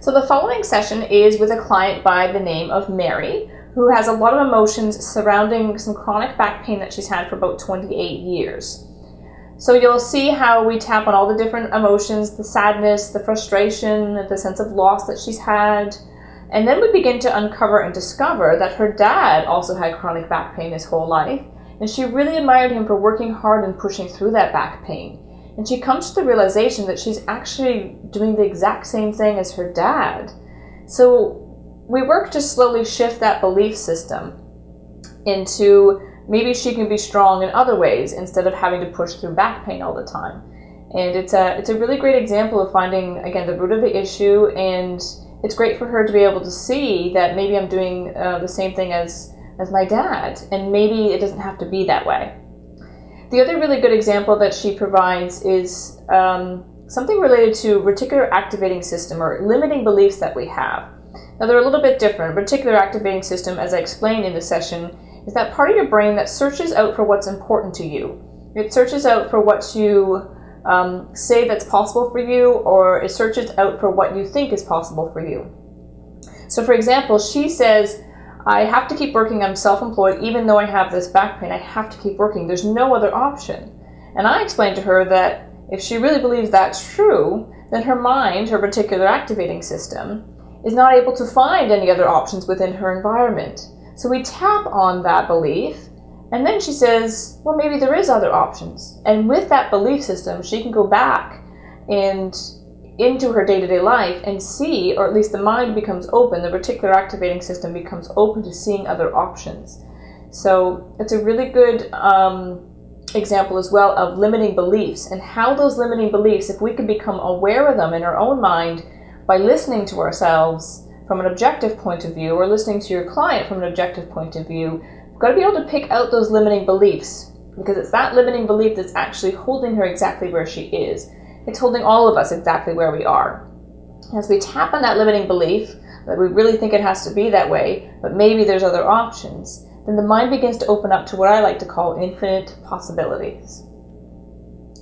So the following session is with a client by the name of Mary, who has a lot of emotions surrounding some chronic back pain that she's had for about 28 years. So you'll see how we tap on all the different emotions, the sadness, the frustration, the sense of loss that she's had. And then we begin to uncover and discover that her dad also had chronic back pain his whole life. And she really admired him for working hard and pushing through that back pain. And she comes to the realization that she's actually doing the exact same thing as her dad. So we work to slowly shift that belief system into maybe she can be strong in other ways instead of having to push through back pain all the time. And it's a really great example of finding, again, the root of the issue. And it's great for her to be able to see that maybe I'm doing the same thing as my dad. And maybe it doesn't have to be that way. The other really good example that she provides is something related to reticular activating system, or limiting beliefs that we have. Now they're a little bit different. Reticular activating system, as I explained in the session, is that part of your brain that searches out for what's important to you. It searches out for what you say that's possible for you, or it searches out for what you think is possible for you. So for example, she says, I have to keep working, I'm self-employed, even though I have this back pain, I have to keep working, there's no other option. And I explained to her that if she really believes that's true, then her mind, her reticular activating system, is not able to find any other options within her environment. So we tap on that belief, and then she says, well, maybe there is other options. And with that belief system, she can go back and into her day-to-day life and see, or at least the mind becomes open, the reticular activating system becomes open to seeing other options. So it's a really good example as well of limiting beliefs, and how those limiting beliefs, if we can become aware of them in our own mind by listening to ourselves from an objective point of view, or listening to your client from an objective point of view, you've got to be able to pick out those limiting beliefs, because it's that limiting belief that's actually holding her exactly where she is. It's holding all of us exactly where we are. As we tap on that limiting belief, that we really think it has to be that way, but maybe there's other options, then the mind begins to open up to what I like to call infinite possibilities.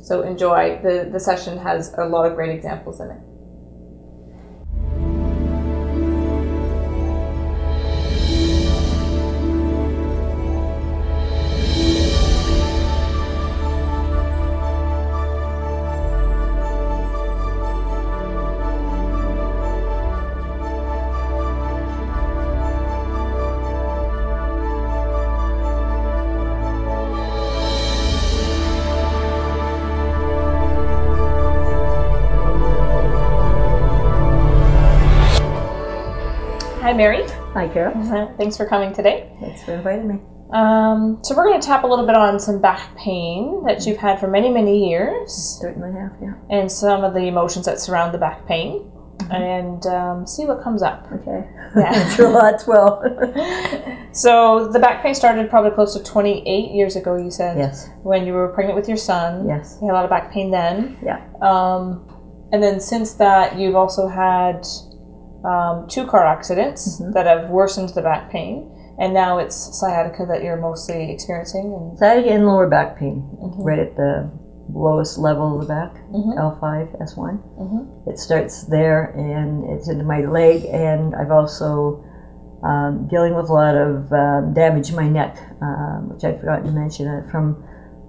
So enjoy. The session has a lot of great examples in it. Hi, Mary. Hi, Carol. Thanks for coming today. Thanks for inviting me. So we're going to tap a little bit on some back pain that you've had for many, many years. Certainly have, yeah. And some of the emotions that surround the back pain. And see what comes up. Okay. Yeah. I'm sure lots will. So the back pain started probably close to 28 years ago, you said? Yes. When you were pregnant with your son. Yes. You had a lot of back pain then. Yeah. And then since that, you've also had 2 car accidents that have worsened the back pain, and now it's sciatica that you're mostly experiencing. And sciatica and lower back pain, right at the lowest level of the back, L5, S1. It starts there, and it's into my leg, and I've also dealing with a lot of damage in my neck, which I forgot to mention, from,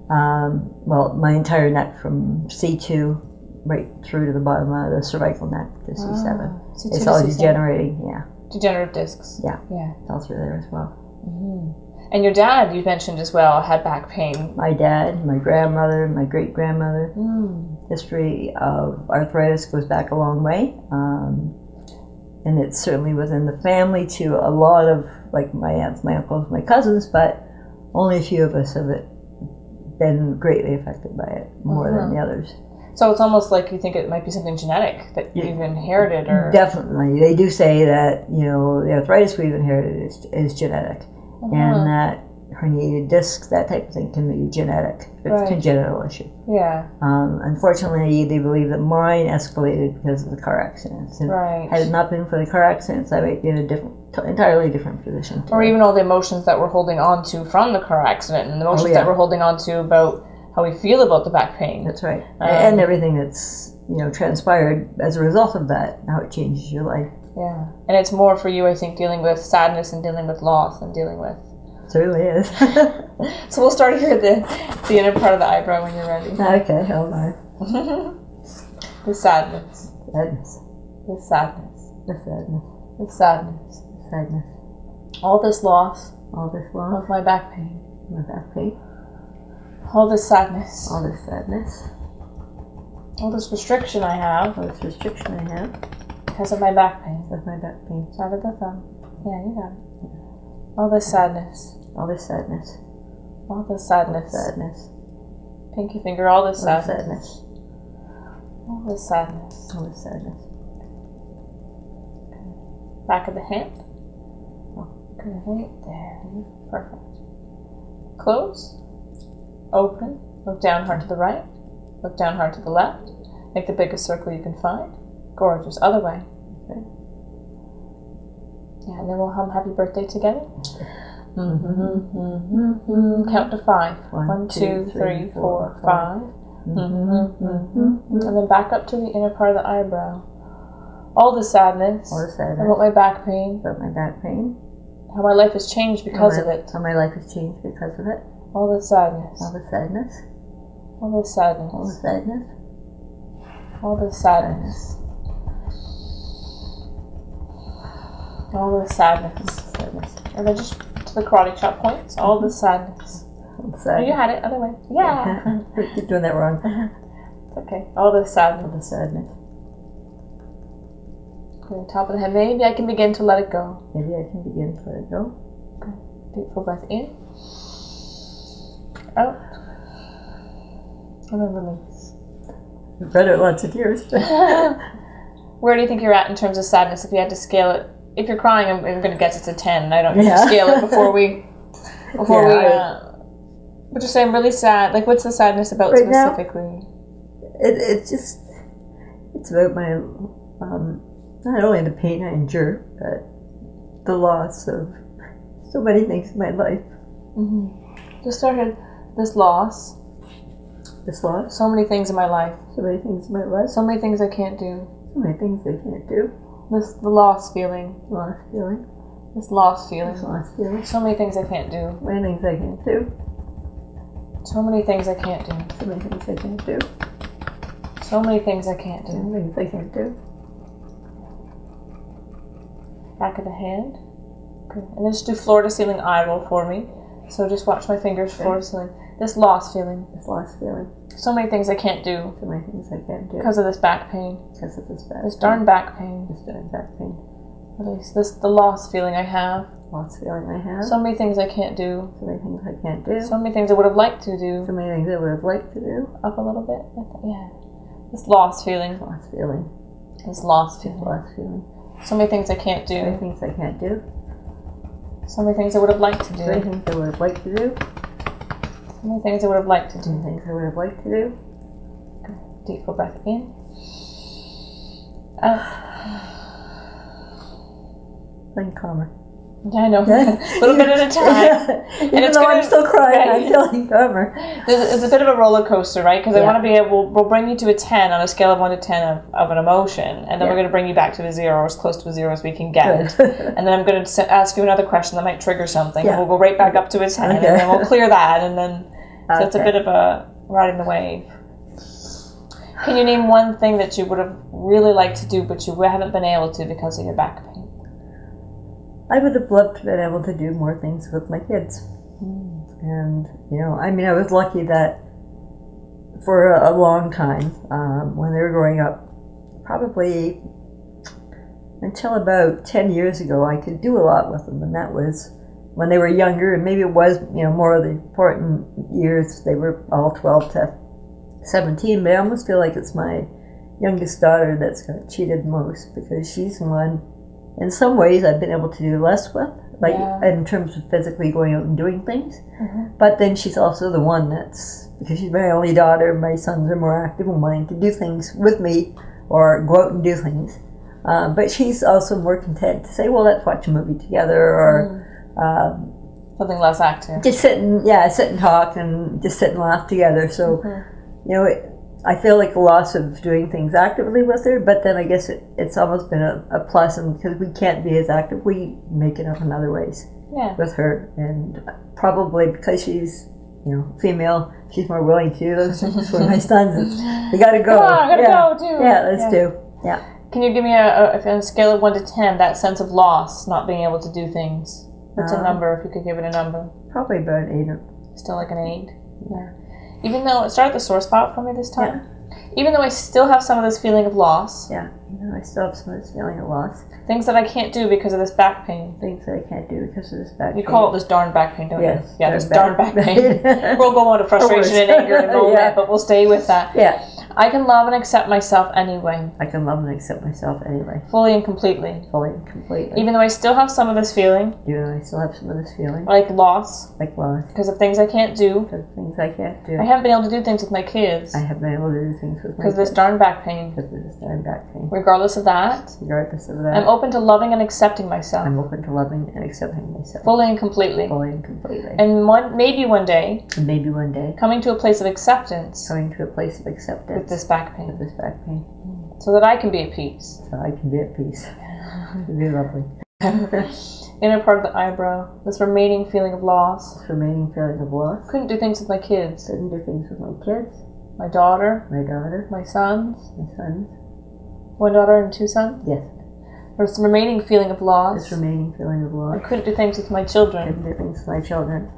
well, my entire neck from C2 right through to the bottom of the cervical neck to C7. C2 it's to all C7. degenerating, yeah. Degenerative discs. Yeah. Yeah. It's all through there as well. And your dad, you mentioned as well, had back pain. My dad, my grandmother, my great-grandmother. History of arthritis goes back a long way. And it's certainly within the family to a lot of, like, my aunts, my uncles, my cousins, but only a few of us have been greatly affected by it, more than the others. So it's almost like you think it might be something genetic that you've inherited, or... Definitely. They do say that, you know, the arthritis we've inherited is genetic. And that herniated discs, that type of thing, can be genetic. It's a congenital issue. Yeah. Unfortunately, they believe that mine escalated because of the car accidents. And had it not been for the car accidents, I might be in a entirely different position today. Or even all the emotions that we're holding on to from the car accident, and the emotions that we're holding on to about how we feel about the back pain. That's right. And everything that's transpired as a result of that, how it changes your life. Yeah. And it's more for you, I think, dealing with sadness and dealing with loss and dealing with... It certainly is. So we'll start here at the inner part of the eyebrow when you're ready. Okay, hold on. The sadness. Sadness. The sadness. The sadness. The sadness. Sadness. All this loss. All this loss. Of my back pain. My back pain. All this sadness. All this sadness. All this restriction I have. All this restriction I have. Because of my back pain. With my back pain. Side of the thumb. Yeah, you got it. All this sadness. All this sadness. All this sadness. Sadness. Pinky finger, all this All sadness. All this sadness. All this sadness. Back of the hand. Okay, right there. Perfect. Close. Open. Look down hard to the right. Look down hard to the left. Make the biggest circle you can find. Gorgeous. Other way. Okay. Yeah, and then we'll hum happy birthday together. Count to 5. 1, 2, 3, 4, 5. And then back up to the inner part of the eyebrow. All the sadness. All the sadness. About my back pain. About my back pain. How my life has changed because of it. How my life has changed because of it. All the sadness. All the sadness. All the sadness. All the sadness. All the sadness. All the sadness. Sadness. And then just to the karate chop points. All the sadness. All the sadness. Oh, you had it. Other way. Yeah. I keep doing that wrong. It's okay. All the sadness. All the sadness. Okay, top of the head. Maybe I can begin to let it go. Maybe I can begin to let it go. Okay. Deep full breath in. Out. And then release. You've read it lots of years. Where do you think you're at in terms of sadness? If you had to scale it, if you're crying, I'm going to guess it's a 10. I don't need to scale it before we. But just say I'm really sad. Like, what's the sadness about right specifically? It's about my not only the pain I endure, but the loss of so many things in my life. Just started this loss. This loss? So many things in my life. So many things in my life. So many things I can't do. So many things I can't do. The loss feeling. Lost feeling. This lost feeling. This lost feeling. So many things I can't do. So many things I can't do. So many things I can't do. So many things I can't do. So many things I can't do. So many things I can't do. Back of the hand. Okay. And then just do floor to ceiling eye roll for me. So just watch my fingers floor to ceiling. This lost feeling. This lost feeling. So many things I can't do. So many things I can't do. Because of this back pain. Because of this back pain. This darn back pain. This darn back pain. Release the lost feeling I have. Lost feeling I have. So many things I can't do. So many things I can't do. So many things I would have liked to do. So many things I would have liked to do. Up a little bit. Yeah. This lost feeling. Lost feeling. This lost feeling. Lost feeling. So many things I can't do. So many things I can't do. So many things I would have liked to do. So many things I would have liked to do. So many things I would have liked to do. So many things I would have liked to do. Okay. Deep full breath in. Out. Feeling calmer. Yeah, I know. A little bit at a time. Even though I'm still crying, I'm feeling calmer. It's a bit of a roller coaster, right? Because I want to be able, we'll bring you to a 10 on a scale of 1 to 10 of an emotion, and then we're going to bring you back to a 0, or as close to a 0 as we can get. And then I'm going to ask you another question that might trigger something, and we'll go right back up to a 10, and then we'll clear that, and then, so it's a bit of a riding the wave. Can you name one thing that you would have really liked to do, but you haven't been able to because of your back pain? I would have loved to have been able to do more things with my kids. And, I was lucky that for a long time, when they were growing up, probably until about 10 years ago, I could do a lot with them. And that was when they were younger, and maybe it was, more of the important years. They were all 12 to 17, but I almost feel like it's my youngest daughter that's got cheated most, because she's the one, in some ways, I've been able to do less with, like in terms of physically going out and doing things. But then she's also the one that's, because she's my only daughter, my sons are more active and wanting to do things with me or go out and do things. But she's also more content to say, well, let's watch a movie together, or something less active. Just sit and talk and just sit and laugh together. So, I feel like a loss of doing things actively with her, but then I guess it's almost been a plus, and because we can't be as active, we make it up in other ways with her, and probably because she's, you know, female, she's more willing to. Those things for my sons, we gotta go. I gotta go too. Yeah, let's do. Yeah. Can you give me a scale of 1 to 10, that sense of loss, not being able to do things? What's a number, if you could give it a number? Probably about 8. Still like an 8? Yeah. Even though, start at the sore spot for me this time. Even though I still have some of this feeling of loss. Yeah, I still have some of this feeling of loss. Things that I can't do because of this back pain. Things that I can't do because of this back pain. You call it this darn back pain, don't you? Yeah, this darn back pain. We'll go on to frustration and anger in a moment, but we'll stay with that. Yeah. I can love and accept myself anyway. I can love and accept myself anyway. Fully and completely. Fully and completely. Even though I still have some of this feeling. Even though I still have some of this feeling. Like loss. Like loss. Because of things I can't do. Because of things I can't do. I haven't been able to do things with my kids. I haven't been able to do things with my kids. Because of this darn back pain. Because of this darn back pain. Regardless of that. Regardless of that. I'm open to loving and accepting myself. I'm open to loving and accepting myself. Fully and completely. Fully and completely. And maybe one day. And maybe one day. Coming to a place of acceptance. Coming to a place of acceptance. With this back pain. With this back pain. So that I can be at peace. So I can be at peace. It'd be lovely. Inner part of the eyebrow. This remaining feeling of loss. This remaining feeling of loss. Couldn't do things with my kids. Couldn't do things with my kids. My daughter. My daughter. My sons. My sons. 1 daughter and 2 sons? Yes. There's some remaining feeling of loss. This remaining feeling of loss. I couldn't do things with my children. Couldn't do things with my children.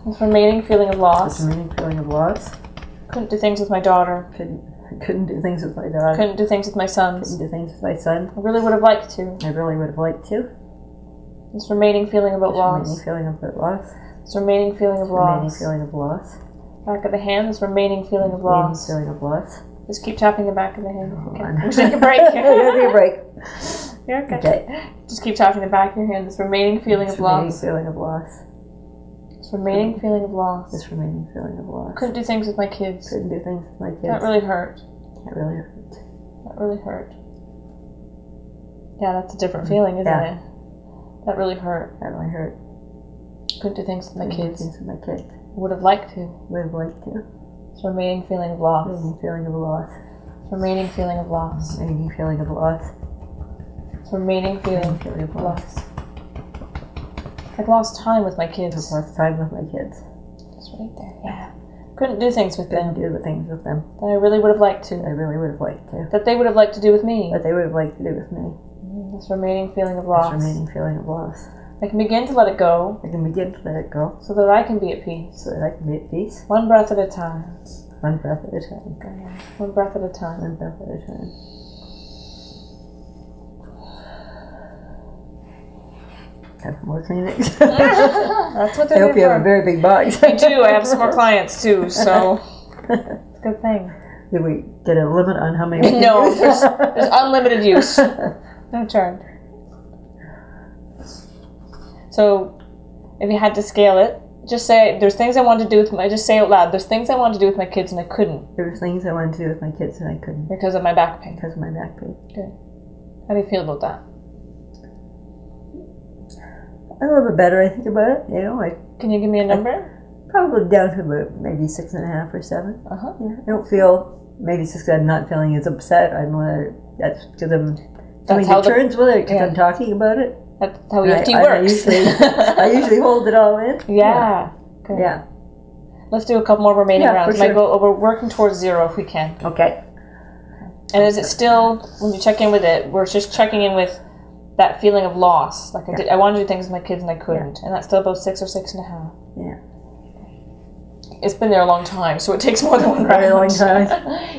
This remaining feeling of loss. This remaining feeling of loss. Couldn't do things with my daughter. Couldn't do things with my daughter. Couldn't do things with my sons. Couldn't do things with my son. I really would have liked to. I really would have liked to. This remaining feeling about loss. This remaining feeling of loss. This remaining feeling of loss. Remaining feeling of loss. Back of the hand. This remaining feeling of loss. Remaining feeling of loss. Just keep tapping the back of the hand. Hold Okay. on. We'll take a break. Take a break. You're okay. Just keep tapping the back of your hand. This remaining feeling of loss. This remaining feeling of loss. This remaining feeling of loss. This remaining feeling of loss. Couldn't do things with my kids. Couldn't do things with my kids. That really hurt. That really hurt. That really hurt. Yeah, that's a different feeling, isn't it? That really hurt. That really hurt. Couldn't do things with my kids. Things with my kids. Would have liked to. Would have liked to. This remaining feeling of loss. Remaining feeling of loss. Remaining feeling of loss. Remaining feeling of loss. Remaining feeling of loss. I've lost time with my kids. I've lost time with my kids. It's right there, yeah. Couldn't do things with them. Couldn't do the things with them. That I really would have liked to. I really would have liked to. That they would have liked to do with me. That they would have liked to do with me. This remaining feeling of loss. This remaining feeling of loss. I can begin to let it go. I can begin to let it go. So that I can be at peace. So that I can be at peace. One breath at a time. One breath at a time. One breath at a time. One breath at a time. Have more Kleenex. That's what they're I hope you have a very big box. I do. I have some more clients too, so it's a good thing. Did we get a limit on how many? No, there's unlimited use. No charge. So, if you had to scale it, just say there's things I want to do with my. Just say out loud. There's things I want to do with my kids and I couldn't. There were things I wanted to do with my kids and I couldn't because of my back pain. Because of my back pain. Good. How do you feel about that? A little bit better, I think, about it. You know, Can you give me a number? Probably down to about maybe 6.5 or 7. Yeah, I don't feel maybe 6. I'm not feeling as upset. I don't know whether that's because I'm doing the turns with it because I'm talking about it. That's how EFT works. I usually hold it all in. Yeah. Good. Yeah. Let's do a couple more remaining rounds. For sure. We're working towards 0 if we can. Okay. And is it still, when you check in with it, we're just checking in with that feeling of loss. Like I wanted to do things with my kids and I couldn't. And that's still about 6 or 6.5. Yeah. It's been there a long time, so it takes more than one round. Very long time.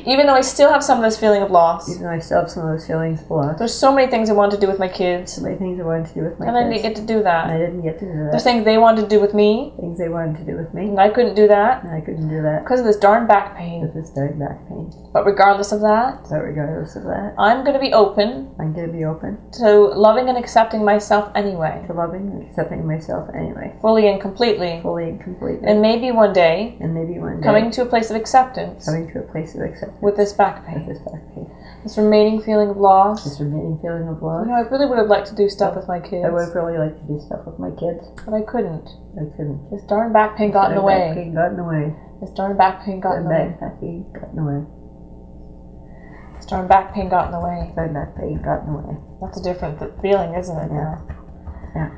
Even though I still have some of this feeling of loss. Even though I still have some of those feelings of loss. There's so many things I wanted to do with my kids. So many things I wanted to do with my kids. And I didn't get to do that. And I didn't get to do that. There's things they wanted to do with me. Things they wanted to do with me. And I couldn't do that. And I couldn't do that. Because of this darn back pain. Because of this darn back pain. But regardless of that. I'm going to be open. I'm going to be open. To loving and accepting myself anyway. To loving and accepting myself anyway. Fully and completely. Fully and completely. And maybe one day. Coming to a place of acceptance. Coming to a place of acceptance. With this back pain. With this back pain. This remaining feeling of loss. This remaining feeling of loss. You know, I really would have liked to do stuff with my kids. I would have really liked to do stuff with my kids. But I couldn't. I couldn't. This darn back pain got in the way. Back pain got in the way. This darn back pain got in the way. Back pain got in the way. This darn back pain got in the way. My back pain got in the way. That's a different feeling, isn't it? Yeah. Yeah.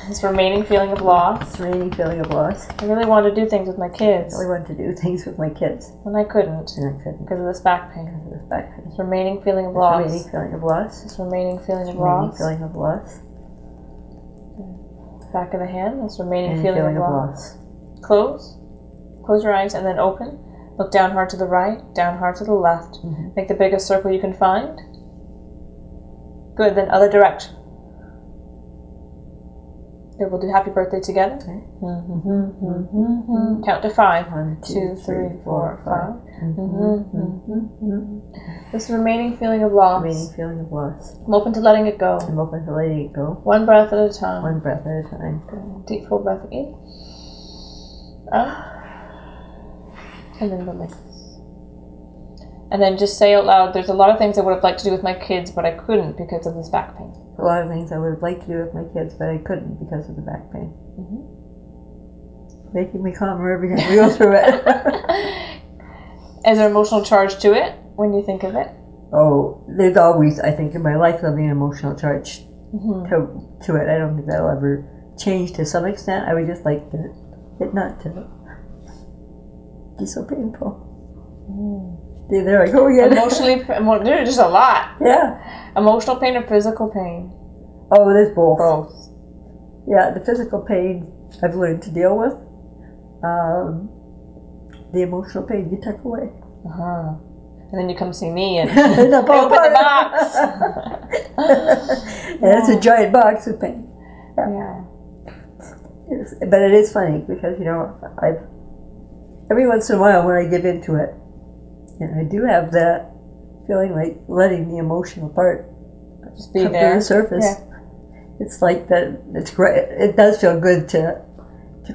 This remaining feeling of loss. This remaining feeling of loss. I really wanted to do things with my kids. I really wanted to do things with my kids. And I couldn't. And I couldn't. Because of this back pain. Because of this back pain. This remaining feeling of loss. This remaining feeling of loss. This remaining feeling of remaining loss. feeling of loss. Back of the hand. This remaining And feeling of loss. Close. Close your eyes and then open. Look down hard to the right, down hard to the left. Mm-hmm. Make the biggest circle you can find. Good, then other direction. Good, we'll do happy birthday together. Okay. Count to 5. 1, 2, 3, 4, 5. Mm-hmm. This remaining feeling of loss. Remaining feeling of loss. I'm open to letting it go. I'm open to letting it go. One breath at a time. One breath at a time. Deep full breath in. Out. And then release. And then just say out loud, there's a lot of things I would have liked to do with my kids, but I couldn't because of this back pain. A lot of things I would have liked to do with my kids, but I couldn't because of the back pain. Mm-hmm. Making me calmer every time we go through it. Is there an emotional charge to it when you think of it? Oh, there's always, I think, in my life, there'll be an emotional charge to it. I don't think that'll ever change to some extent. I would just like it not to be so painful. There I go again. Emotionally, there's just a lot. Yeah. Emotional pain or physical pain? Oh, there's both. Both. Yeah, the physical pain I've learned to deal with. The emotional pain you tuck away. And then you come see me and the open the box. And it's a giant box of pain. Yeah. But it is funny because, every once in a while when I give into it, and I do have that feeling like letting the emotional part just be come there. to the surface. Yeah. It's like that. It's great. It does feel good to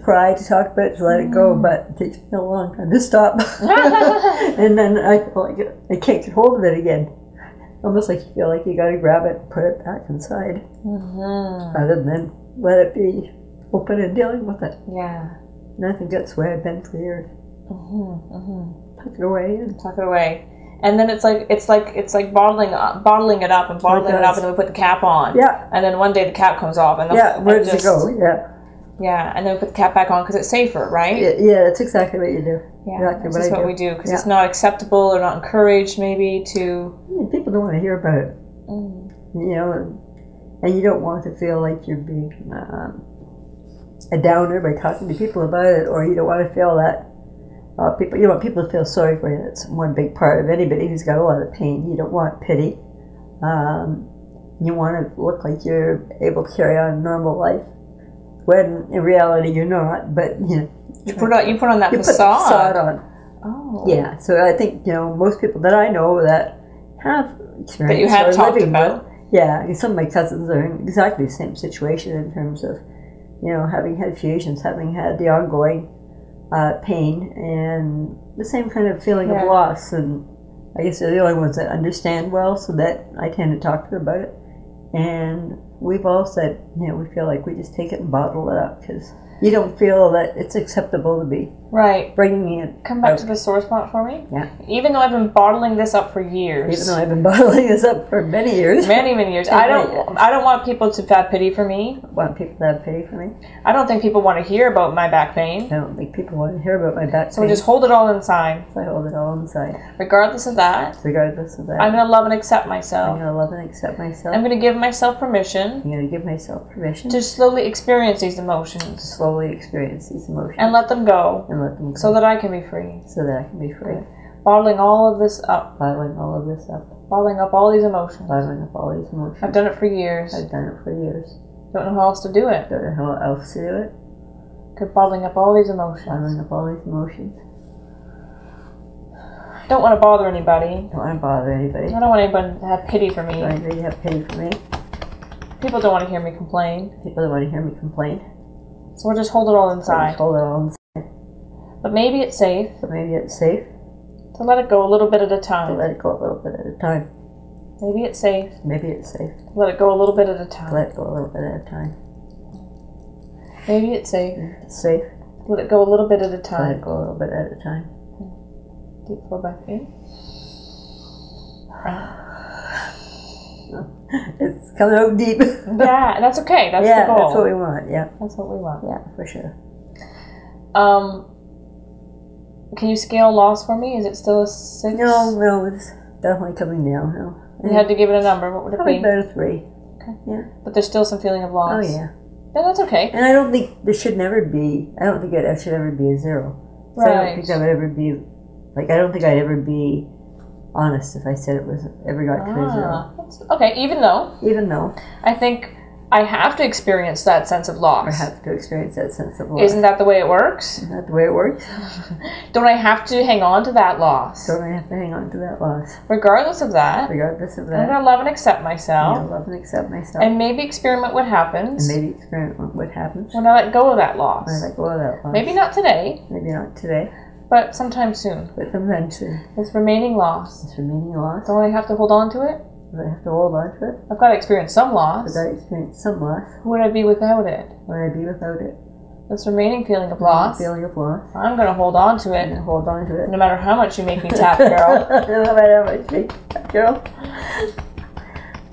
cry, to talk about it, to let it go, but it takes me a long time to stop. And then I feel like I can't get hold of it again. Almost like you feel like you got to grab it and put it back inside, rather than let it be open and dealing with it. Yeah. And I think that's where I've been for years. Tuck it away and tuck it away. And then it's like bottling it up, and then we put the cap on. Yeah. And then one day the cap comes off, and where does it go? Yeah. Yeah, and then we put the cap back on because it's safer, right? Yeah, that's exactly what you do. Yeah, exactly that's what we do because it's not acceptable or not encouraged, maybe to. People don't want to hear about it. And you don't want to feel like you're being a downer by talking to people about it, or you don't want to feel that. You want people to feel sorry for you. That's one big part of anybody who's got a lot of pain. You don't want pity. You want to look like you're able to carry on a normal life, when in reality you're not. But you put on that facade. Put a facade on. Oh. Yeah. So I think most people that I know that have experienced that you have talked about. Yeah, some of my cousins are in exactly the same situation in terms of having had fusions, having had the ongoing pain and the same kind of feeling of loss, and I guess they're the only ones that understand well, so that I tend to talk to them about it. And we've all said, we feel like we just take it and bottle it up because you don't feel that it's acceptable to be bringing it. Come back to the sore spot for me. Yeah. Even though I've been bottling this up for years. Even though I've been bottling this up for many years. Many years. I don't want people to have pity for me. I want people to have pity for me. I don't think people want to hear about my back pain. I don't think people want to hear about my back pain. So we just hold it all inside. So I hold it all inside. Regardless of that. I'm going to love and accept myself. I'm going to love and accept myself. I'm going to give myself permission. I'm going to give myself permission. To slowly experience these emotions. Slowly experience these emotions. And let them go. So that I can be free. So that I can be free. Bottling all of this up. Bottling all of this up. Bottling up all these emotions. Bottling up all these emotions. I've done it for years. I've done it for years. Don't know how else to do it. Don't know how else to do it. Good, bottling up all these emotions. Bottling up all these emotions. Don't want to bother anybody. Don't want to bother anybody. I don't want anyone to have pity for me. I don't want anybody to have pity for me. People don't want to hear me complain. People don't want to hear me complain. So we'll just hold it all inside. Hold it all inside. But maybe it's safe. To let it go a little bit at a time. To let it go a little bit at a time. Maybe it's safe. To let it go a little bit at a time. To let it go a little bit at a time. Maybe it's safe. It's safe. Let it go a little bit at a Let time. it go a little bit at a time. Deep full breath in. It's coming out deep. Yeah, that's okay. That's yeah, the goal. that's what we want. Yeah, That's what we want. yeah, for sure. Can you scale loss for me? Is it still a 6? No, it's definitely coming down. No, You had to give it a number. What would it probably be? about a 3. Okay. Yeah. But there's still some feeling of loss. Oh yeah. Yeah, that's okay. And I don't think there should never be. I don't think it should ever be a 0. So Right. I don't think I would ever be. Like I don't think I'd ever be honest if I said it was ever got to a 0. Okay, even though Even though I think I have to experience that sense of loss. I have to experience that sense of loss. Isn't that the way it works? Isn't that the way it works? Don't I have to hang on to that loss? Don't I have to hang on to that loss? Regardless of that, Regardless of I'm that, going to love and accept I myself. love and accept myself. And maybe experiment what happens And maybe experiment what happens when I let go of that loss. when I let go of that loss. Maybe not today, Maybe not today, but sometime soon. but eventually. This remaining loss. This remaining loss, Don't I have to hold on to it? do I have to hold on to it? I've got to experience some loss. Because I experienced some loss. Who would I be without it? Would I be without it? This remaining feeling of loss, Feeling of loss. I'm going to hold on to I'm it gonna hold on to it. no matter how much you make me tap, Carol. No matter how much me, Carol.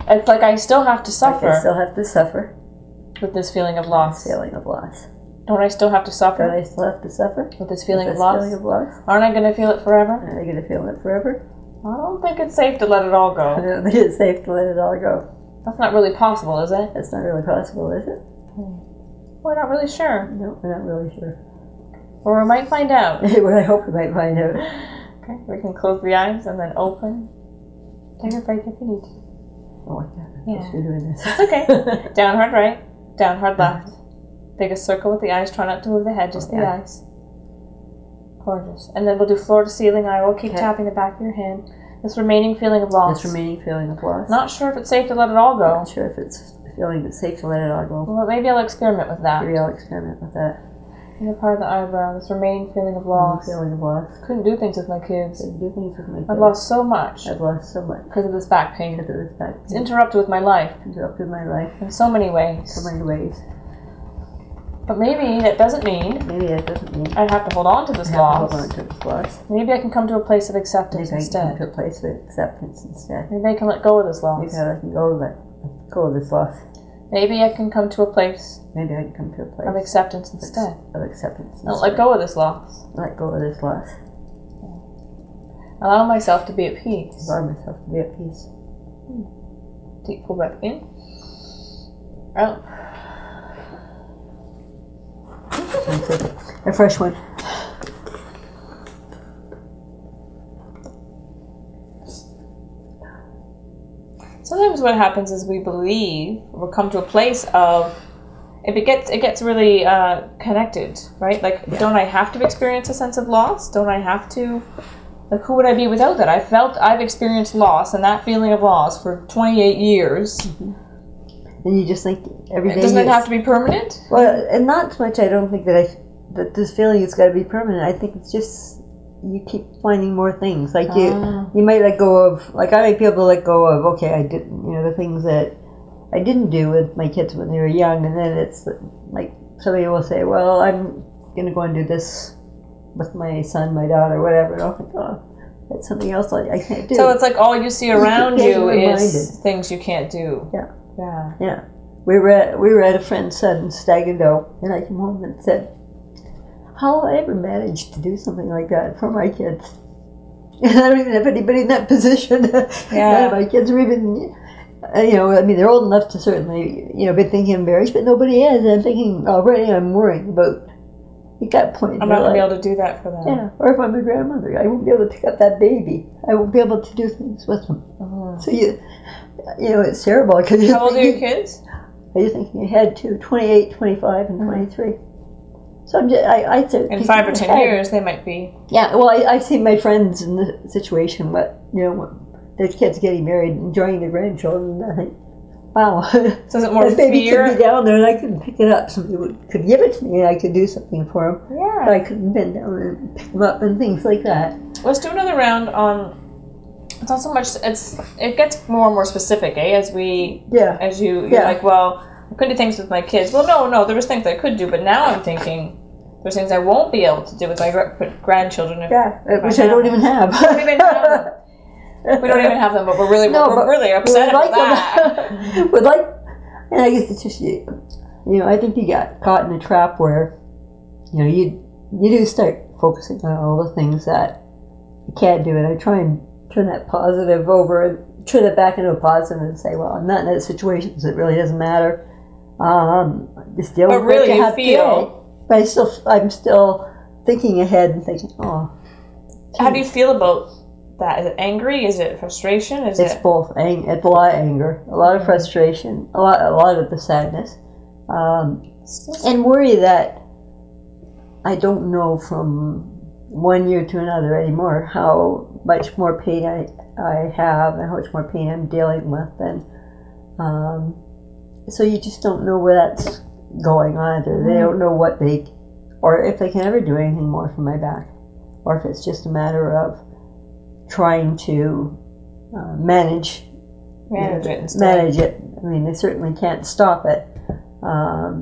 It's like I still have to I suffer still have to suffer. with this feeling of loss. Feeling of loss. Don't I still have to Don't suffer I still have to suffer? with this feeling With of this loss? feeling of loss? Aren't I going to feel it forever? Are they going to feel it forever? I don't think it's safe to let it all I go. don't think it's safe to let it all go. That's not really possible, is it? That's not really possible, is it? We're not really sure. No, we're not really sure. Or we might find out. Well, I hope we might find out. Okay, we can close the eyes and then open. Take a break if you need to. Oh my God, I Yeah. guess you're doing this. It's okay. Down hard right, down hard left. Take a circle with the eyes. Try not to move the head, just the Okay. eyes. Gorgeous. And then we'll do floor to ceiling. I will keep Okay. tapping the back of your hand. This remaining feeling of loss. This remaining feeling of loss. Not sure if it's safe to let it all go. Not sure if it's a feeling that's safe to let it all go. Well, maybe I'll experiment with that. Maybe I'll experiment with that. Inner part of the eyebrow. This remaining feeling of loss. Feeling of loss. Couldn't do things with my kids. Do things with my kids. I've lost so much I've lost so much because of this back pain. because of this back It's pain. interrupted with my life Interrupted my life in so many ways. so many ways. But maybe that doesn't mean Maybe that doesn't mean I'd have to hold on to this I have to loss. hold on to this loss. Maybe I can come to a place of acceptance Maybe I can come instead. to a place of acceptance instead. Maybe I can let go of this Maybe loss. I can go of this loss. Maybe I can come to a place Maybe I can come to a place of acceptance instead. of acceptance. Don't let go of this loss. Let go of this loss. Allow myself to be at peace. Allow myself to be at peace. Deep full breath in. Out. A fresh one. Sometimes what happens is we believe we'll come to a place of it gets really connected, right? Like, don't I have to experience a sense of loss? Don't I have to? Like, who would I be without that? I've experienced loss and that feeling of loss for 28 years. And you just think every day. Doesn't it have to be permanent? Well, and not so much. I don't think that this feeling has got to be permanent. I think it's just you keep finding more things. Like you might let go of. Like I might be able to let go of. Okay, I did. The things that I didn't do with my kids when they were young, and then it's like somebody will say, "Well, I'm going to go and do this with my son, my daughter, whatever." And I'll think, "Oh, that's something else I can't do." So it's like all you see around keep you getting is reminded. things you can't do. Yeah. Yeah. Yeah. We were at a friend's son's stag and do, and I came home and said, "How will I ever manage to do something like that for my kids?" And I don't even have anybody in that position. Yeah. None of my kids are even, I mean, they're old enough to certainly, be thinking of marriage, but nobody is. And I'm thinking already, I'm worrying about at that point. I'm not going to be able to do that for them. Yeah. Or if I'm a grandmother, I won't be able to pick up that baby. I won't be able to do things with them. So it's terrible. Cause How old are your kids? You're thinking ahead to 28, 25, and 23. So I'd say In 5 or 10 years, they might be. Yeah, well, I see my friends in the situation, their kids getting married, enjoying their grandchildren, and I think, wow. So is it more that baby fear? could be down there and I could pick it up. Somebody could give it to me and I could do something for them. Yeah. But I couldn't bend down and pick them up and things like that. Let's do another round on. It's not so much. It gets more and more specific, As you're like, well, I couldn't do things with my kids. Well, no, there was things I could do, but now I'm thinking, There's things I won't be able to do with my grandchildren. Which I don't even have. We don't even have them, but we're really upset about that. Would like, and I guess it's just I think you got caught in a trap where, you do start focusing on all the things that you can't do, and I try and turn that positive over and turn it back into a positive and say, well, I'm not in that situation, so it really doesn't matter. Just deal with what you have today. But I'm still thinking ahead and thinking, oh. Geez. How do you feel about that? Is it angry? Is it frustration? It's both. It's a lot of anger, a lot of frustration, a lot of the sadness, and worry that I don't know from one year to another anymore how much more pain I have and how much more pain I'm dealing with, and so you just don't know where that's going on. They don't know or if they can ever do anything more for my back, or if it's just a matter of trying to manage it. I mean, they certainly can't stop it.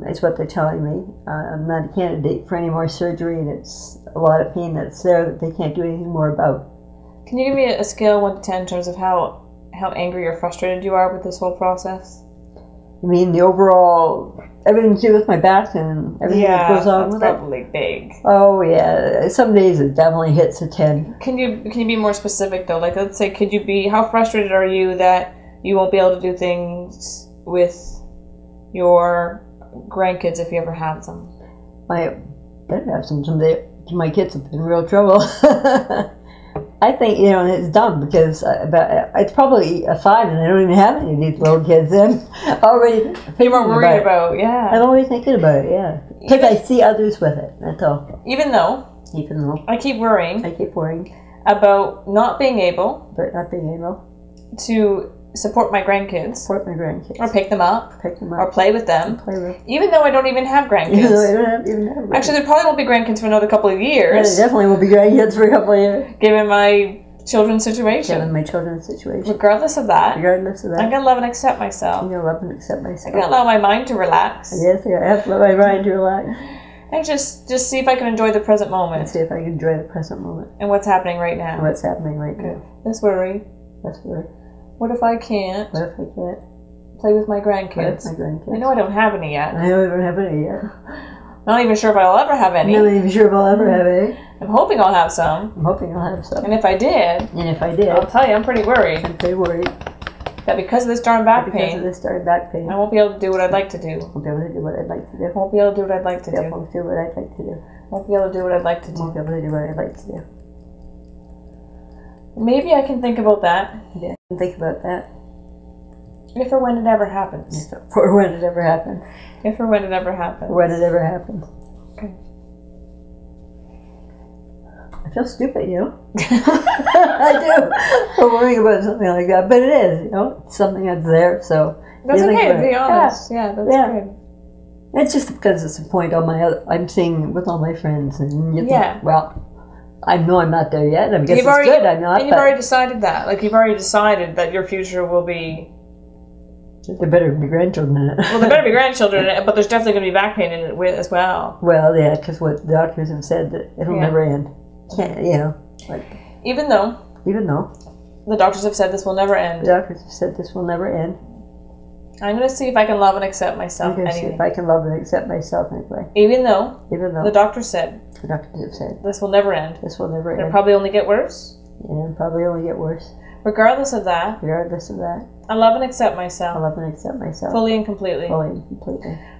It's what they're telling me. I'm not a candidate for any more surgery, and it's a lot of pain that's there that they can't do anything more about. Can you give me a scale 1 to 10 in terms of how angry or frustrated you are with this whole process? I mean, the overall, everything to do with my back and everything that goes on with it? Yeah, that's probably big. Oh, yeah. Some days it definitely hits a 10. Can you be more specific, though? Like, let's say, how frustrated are you that you won't be able to do things with your grandkids if you ever have them? I better have some someday. My kids have been in real trouble. I think, it's dumb because it's probably a 5 and I don't even have any of these little kids in. Already you're more worried about, I'm always thinking about it, yeah. Because I see others with it, that's all. Even though I keep worrying about not being able to support my grandkids. Or pick them up. Or play with them. Even though I don't even have grandkids. Even though I don't even have grandkids. Actually, there probably won't be grandkids for another couple of years. Yeah, there definitely won't be grandkids for a couple of years. Given my children's situation. Regardless of that. I'm going to love and accept myself. I'm going to allow my mind to relax. Yes, I have to let my mind to relax. And just see if I can enjoy the present moment. And what's happening right now. Less worry. What if I can't play with my grandkids? I know I don't have any yet. I'm not even sure if I'll ever have any. I'm hoping I'll have some. And if I did, I'll tell you, I'm pretty worried. That because of this darn back pain, I won't be able to do what I'd like to do. Won't be able to do what I'd like to do. Won't be able to do what I'd like to do. Won't be able to do what I'd like to do. Maybe I can think about that. Yeah, think about that. If or when it ever happens. If or when it ever happens. If or when it ever happens. When it ever happens. Okay. I feel stupid, I do. For worrying about something like that. But it is, It's something that's there, so. That's okay, to be honest. Yeah, that's good. It's just because it's a point I'm seeing with all my friends. And you think, well, I know I'm not there yet. I guess it's good I'm not. And you've already decided that. Like, you've already decided that your future will be... There better be grandchildren in it. Well, there better be grandchildren in it, but there's definitely going to be back pain in it as well. Well, yeah, because what the doctors have said, that it'll never end. Can't, Even though the doctors have said this will never end. I'm going to see if I can love and accept myself anyway. Even though the doctor said this will never end. It'll probably only get worse. Regardless of that, I love and accept myself. Fully and completely.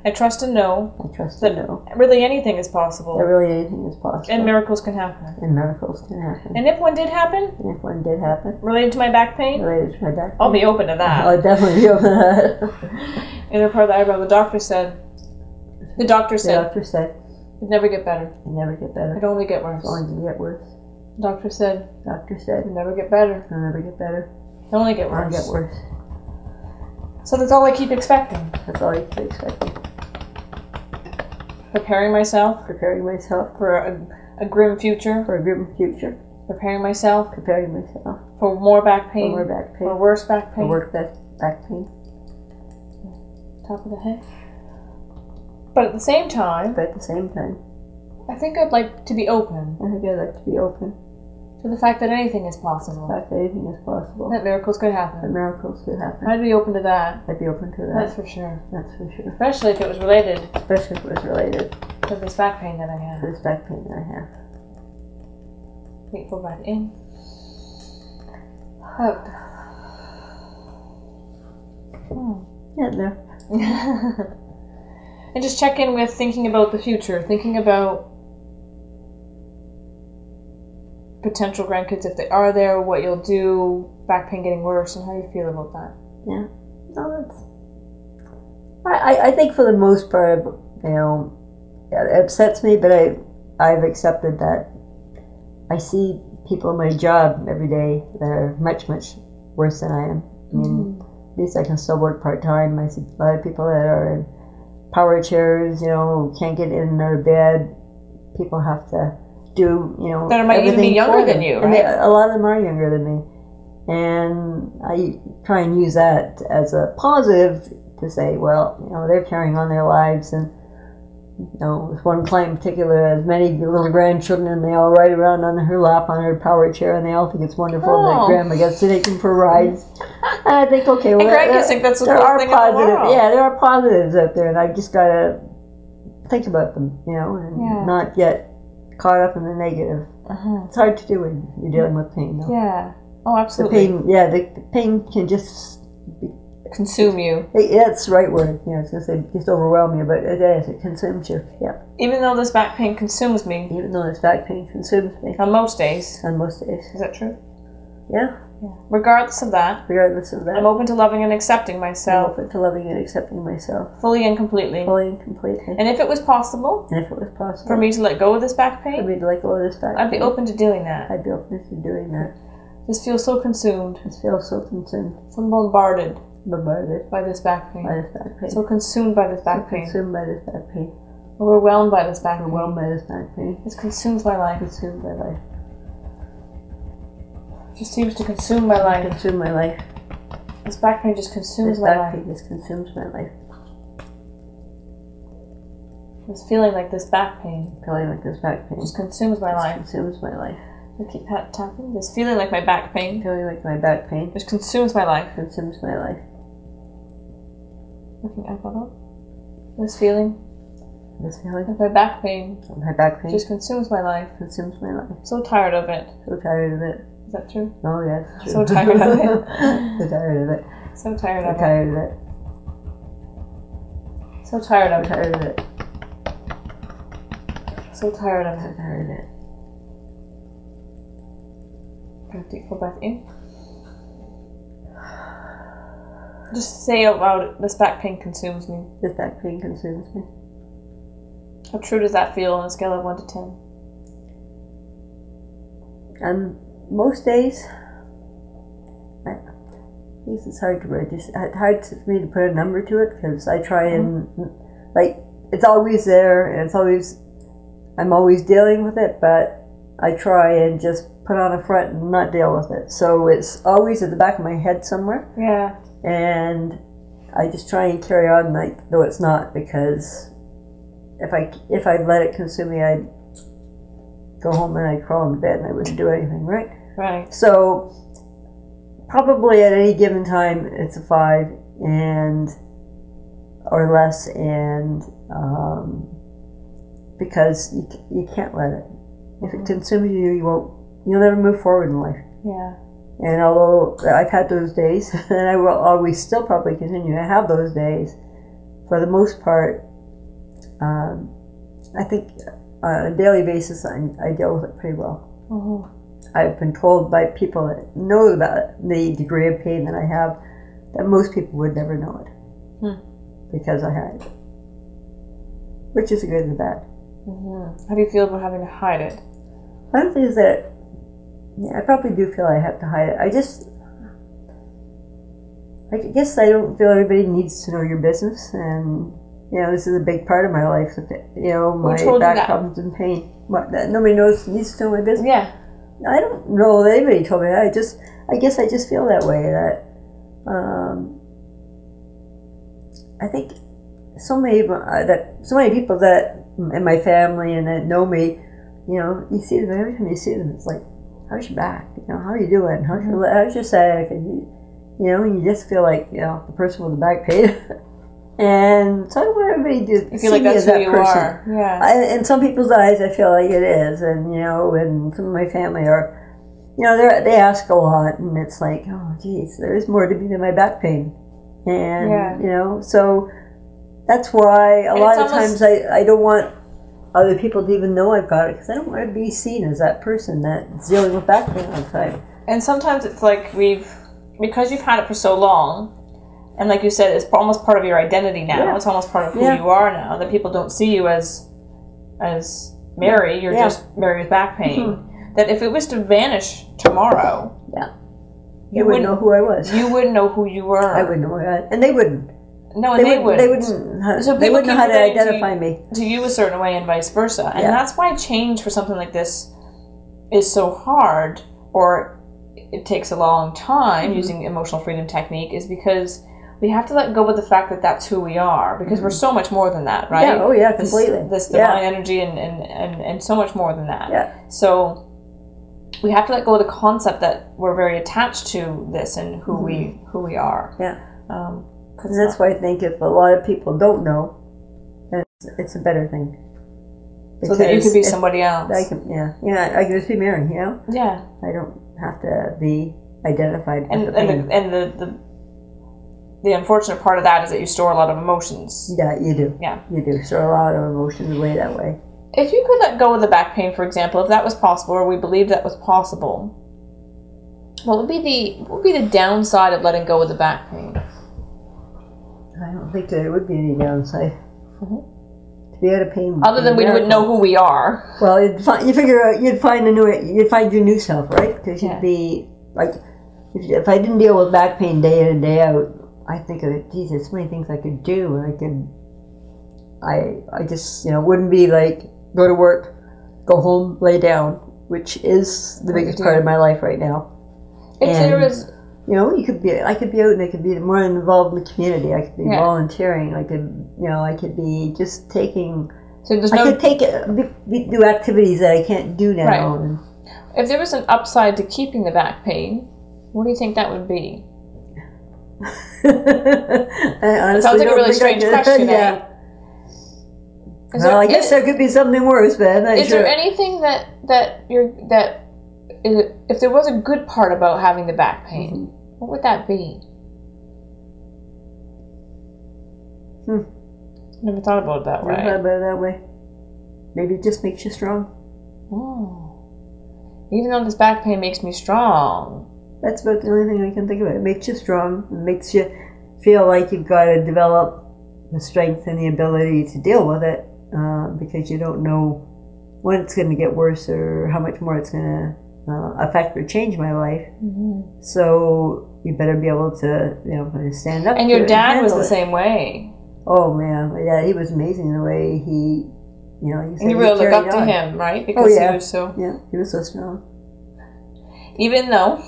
I trust and know that really anything is possible. And miracles can happen. And if one did happen, related to my back pain, I'll be open to that. I'll definitely be open to that. Inner part of the eyebrow. The doctor said it'd never get better. It'd only get worse. Doctor said it'd never get better. It'd only get worse. So that's all I keep expecting. Preparing myself for a grim future. Preparing myself for more back pain. For worse back pain. Top of the head. But at the same time, I think I'd like to be open. I think I'd like to be open to the fact that anything is possible. The fact that anything is possible. That miracles could happen. That miracles could happen. I'd be open to that. I'd be open to that. That's for sure. That's for sure. Especially if it was related. Especially if it was related to this back pain that I have. To this back pain that I have. Take full breath in. Out. Yeah, there. And just check in with thinking about the future, thinking about potential grandkids if they are there, what you'll do, back pain getting worse, and how you feel about that. Yeah. No, that's. I think for the most part, you know, it upsets me, but I've accepted that. I see people in my job every day that are much, much worse than I am. I mean, at least I can still work part-time. I see a lot of people that are in power chairs, you know, can't get in and out of bed. People have to do, you know, that might even be younger than you, right? A lot of them are younger than me. And I try and use that as a positive to say, well, you know, they're carrying on their lives. And, you know, with one client in particular has many little grandchildren, and they all ride around on her lap on her power chair, and they all think it's wonderful that grandma gets to take them for rides. And I think, okay, well, grandkids think that's the coolest thing in the world. Yeah, there are positives out there, and I've just got to think about them, you know, and not get caught up in the negative. It's hard to do when you're dealing with pain, though. Yeah. Oh, absolutely. The pain can just consume you. That's the right word. Yeah, I was going to say just overwhelm you, but it consumes you. Yeah. Even though this back pain consumes me. Even though this back pain consumes me. On most days. On most days. Is that true? Yeah. Regardless of that. Regardless of that. I'm open to loving and accepting myself. I'm open to loving and accepting myself. Fully and completely. Fully and completely. And if it was possible. And if it was possible. For me to let go of this back pain. For me to let go of this back pain. I'd be open to doing that. I'd be open to doing that. Just feel so consumed. Just feel so consumed. So bombarded. Bombarded. By this back pain. By this back pain. So consumed by this back pain. Consumed by this back pain. Overwhelmed by this back pain. Overwhelmed by this back pain. It consumes my life. Consumed by life. Just seems to consume my life. Consume my life. This back pain just consumes my life. This back pain just consumes my life. This feeling like this back pain. Feeling like this back pain. Just consumes my life. Consumes my life. I keep tapping. This feeling like my back pain. Feeling like my back pain. Just consumes my life. Consumes my life. Looking up above. This feeling. This feeling. Like my back pain. My back pain. Just consumes my life. Consumes my life. So tired of it. So tired of it. Is that true? Oh, yeah, it's true. So tired of it. So tired of it. So tired of it. Tired of it. So tired of it. Tired of it. So tired of it. So tired of it. Take a deep full breath in. Just say out loud, this back pain consumes me. This back pain consumes me. How true does that feel on a scale of 1 to 10? Most days, I guess it's hard to register. It's hard for me to put a number to it because I try and, like, it's always there and I'm always dealing with it, but I try and just put on a front and not deal with it. So it's always at the back of my head somewhere. Yeah. And I just try and carry on like though it's not, because if I let it consume me, I'd go home and I'd crawl into bed and I wouldn't do anything, right? Right. So probably at any given time it's a 5 or less, and because you can't let it. If it consumes you, you'll never move forward in life. Yeah. And although I've had those days, and I will always still probably continue to have those days, for the most part, I think on a daily basis I deal with it pretty well. I've been told by people that know about the degree of pain that I have that most people would never know it because I had it, which is a good and a bad. How do you feel about having to hide it? I don't think that. Yeah, I probably do feel I have to hide it. I guess I don't feel everybody needs to know your business, and this is a big part of my life. My back problems and pain. That nobody needs to know my business. Yeah. I don't know that anybody told me that. I guess I just feel that way. That I think so many people that and my family and that know me, you see them every time you see them. It's like, how's your back? How are you doing? How's your sag? And you just feel like the person with the back pain. And so I don't want everybody to feel like that's who you are. Yeah. In some people's eyes, I feel like it is, and and some of my family are. They ask a lot, and it's like, oh, geez, there is more to me than my back pain. And, so that's why a lot of times I don't want other people to even know I've got it, because I don't want to be seen as that person that's dealing with back pain all the time. And sometimes it's like because you've had it for so long, and like you said, it's almost part of your identity now. Yeah. It's almost part of who you are now, that people don't see you as Mary, you're just Mary with back pain. Mm-hmm. That if it was to vanish tomorrow, you wouldn't know who I was. You wouldn't know who you were. I wouldn't know who I was. And they wouldn't. No, and they wouldn't. They wouldn't. So they wouldn't know how to identify me. To you a certain way and vice versa. And that's why change for something like this is so hard, or it takes a long time using emotional freedom technique, is because we have to let go of the fact that that's who we are, because we're so much more than that, right? Yeah, oh yeah, completely. This divine energy and so much more than that. Yeah. So we have to let go of the concept that we're very attached to this and who we are. Yeah. And that's why I think if a lot of people don't know, then it's a better thing. So that you could be somebody else. I can just be Mary, Yeah. I don't have to be identified with the pain. And the unfortunate part of that is that you store a lot of emotions. Yeah, you do. Yeah. You do store a lot of emotions away that way. If you could let go of the back pain, for example, if that was possible, or we believed that was possible, what would be the downside of letting go of the back pain? I don't think there would be any downside. To be out of pain. Other than we wouldn't know who we are. Well, you'd find your new self, right? Because you'd be like, if I didn't deal with back pain day in and day out, I think of it, geez, there's so many things I could do, and I just wouldn't be like go to work, go home, lay down, which is the biggest part of my life right now. If there was, I could be out and I could be more involved in the community. I could be volunteering. I could be just taking. So there's I could do activities that I can't do now. Right. If there was an upside to keeping the back pain, what do you think that would be? It sounds like a really strange question. Yeah. I guess there could be something worse, but I'm not sure. Is there anything if there was a good part about having the back pain, what would that be? Never thought about it that way. Never thought about it that way. Maybe it just makes you strong. Oh. Even though this back pain makes me strong. That's about the only thing I can think of. It makes you strong. It makes you feel like you've got to develop the strength and the ability to deal with it, because you don't know when it's going to get worse or how much more it's going to affect or change my life. So you better be able to stand up. And your dad was the same way. Oh man, yeah, he was amazing the way he, and you really look up to him, right? Because he was so he was so strong. Even though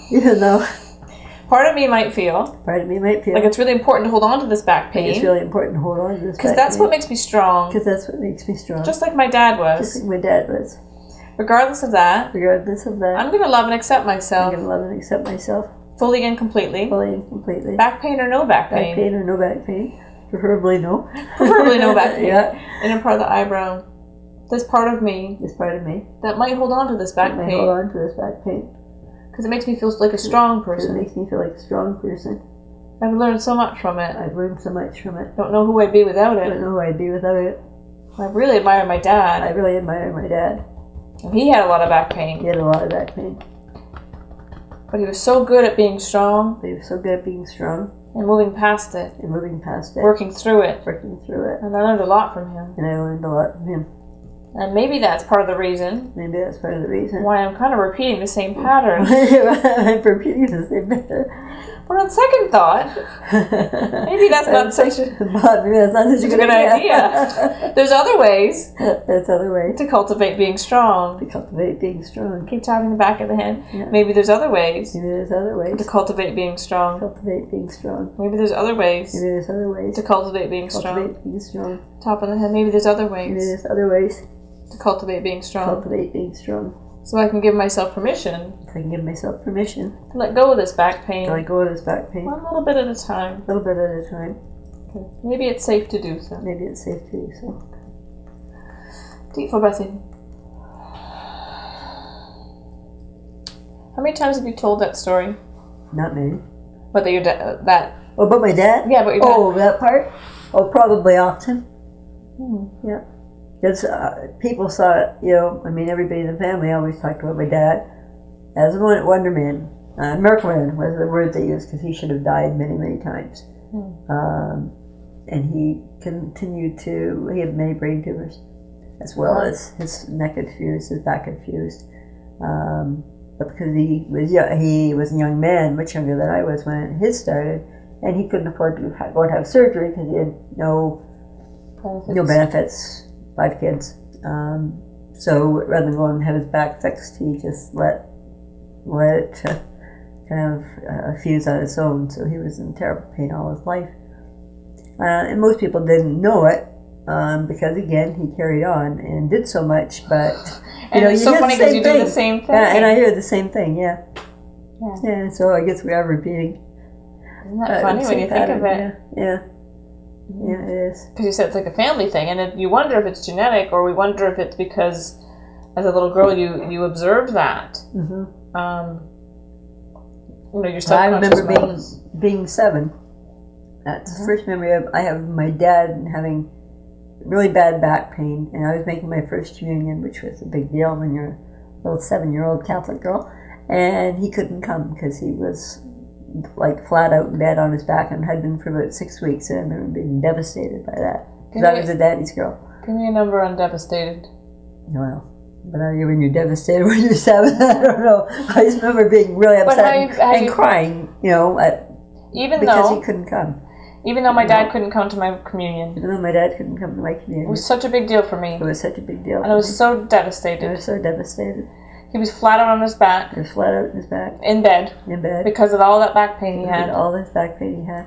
part of me might feel like it's really important to hold on to this back pain. It's really important to hold on to this because that's what makes me strong. Just like my dad was. Regardless of that, I'm going to love and accept myself. Fully and completely. Back pain or no back pain. Back pain or no back pain. Preferably no. Preferably no back pain. And a part of the eyebrow. This part of me. That might hold on to this back pain. Because it makes me feel like a strong person. I've learned so much from it. Don't know who I'd be without it. I really admire my dad. And he had a lot of back pain. But he was so good at being strong. And moving past it. Working through it. And I learned a lot from him. And maybe that's part of the reason. Why I'm kind of repeating the same pattern. I'm repeating the same pattern. But on second thought, maybe that's not such a good idea. There's other ways. There's other ways to cultivate being strong. To cultivate being strong. Keep tapping the back of the head. Yeah. Maybe there's other ways. Maybe there's other ways to cultivate being strong. Cultivate being strong. Maybe there's other ways. Maybe there's other ways to cultivate being strong. Cultivate being strong. Top of the head. Maybe there's other ways. Maybe there's other ways to cultivate being strong. Cultivate being strong. So I can give myself permission. I can give myself permission to let go of this back pain. To let go of this back pain. One little bit at a time. A little bit at a time. Okay. Maybe it's safe to do so. Maybe it's safe to do so. Deep full breath in. How many times have you told that story? Not many. But that your dad, that. Oh, about my dad? Yeah, about your dad. Oh, that part? Oh, probably often. Yeah. Because people saw it, you know, I mean, everybody in the family always talked about my dad as a Wonder Man. Merkman was the word they used because he should have died many, many times. And he continued to, he had many brain tumors, as well as his neck had fused, his back had fused. But because he was a young man, much younger than I was when his started, and he couldn't afford to go and have surgery because he had no benefits. 5 kids. So rather than go and have his back fixed, he just let it kind of fuse on its own. So he was in terrible pain all his life. And most people didn't know it because, again, he carried on and did so much. But and it's so funny because you do the same thing. Yeah, and I hear the same thing. Yeah. So I guess we are repeating. Isn't that funny when you think of it? Yeah. Yeah, it is. Because you said it's like a family thing, and you wonder if it's genetic, or we wonder if it's because, as a little girl, you observed that. Your subconscious I remember being 7. That's the first memory I have of my dad having really bad back pain, and I was making my first communion, which was a big deal when you're a little 7-year-old Catholic girl, and he couldn't come because he was like flat out in bed on his back and had been for about 6 weeks, and I remember being devastated by that because I was a daddy's girl. Give me a number on devastated. Well, but when you're devastated when you're 7, I don't know. I just remember being really upset and crying, you know, because he couldn't come. Even though my dad couldn't come to my communion. Even though my dad couldn't come to my communion. It was such a big deal for me. It was such a big deal. And I was so devastated. I was so devastated. He was flat out on his back. He was flat out on his back. In bed. In bed. Because of all that back pain he had. All this back pain he had.